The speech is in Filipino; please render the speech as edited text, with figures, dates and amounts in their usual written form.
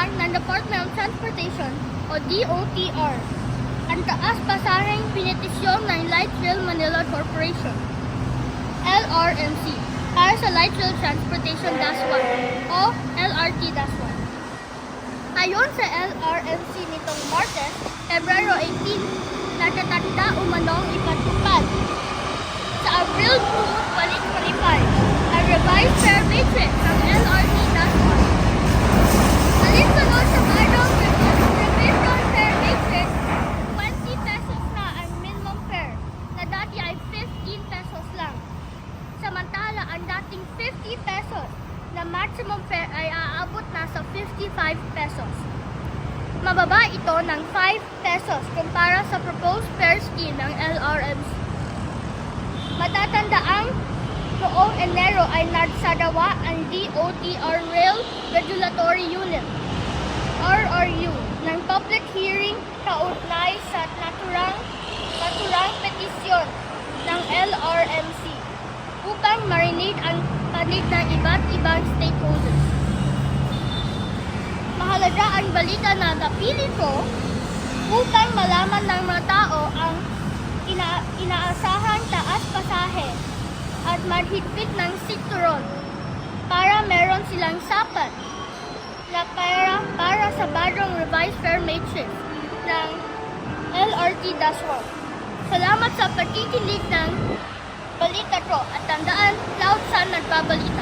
Iniuutusan ng Department of Transportation o DOTR ang taas pasaheng pinitisyon ng Light Rail Manila Corporation, LRMC, para sa Light Rail Transportation Dash 1 o LRT-1. Ayon sa LRMC nitong Martes, Pebrero 18, natatanda umanong ipatupad sa Abril 2, 2025 ang revised fare matrix ng LRT-1. Alinsunod sa bagong revision fare matrix, 20 pesos na ang minimum fare na dati ay 15 pesos lang. Samantala, ang dating 50 pesos na maximum fare ay aabot na sa 55 pesos. Mababa ito ng 5 pesos kumpara sa proposed fare scheme ng LRMC. Matatandaang noong Enero ay nagsagawa ang DOTR Rail Regulatory Unit, RRU, ng public hearing kaugnay sa naturang petisyon ng LRMC upang marinig ang panig ng iba't ibang stakeholders. Mahalaga ang balita na napili ko upang malaman ng mga tao ang inaasahang taas pasahe at maghigpit ng sikturon para meron silang sapat na pera para sa bagong revised fare matrix ng LRT-1. Salamat sa pakikinig ng balita ko at tandaan, Cloud Sun nagbabalita.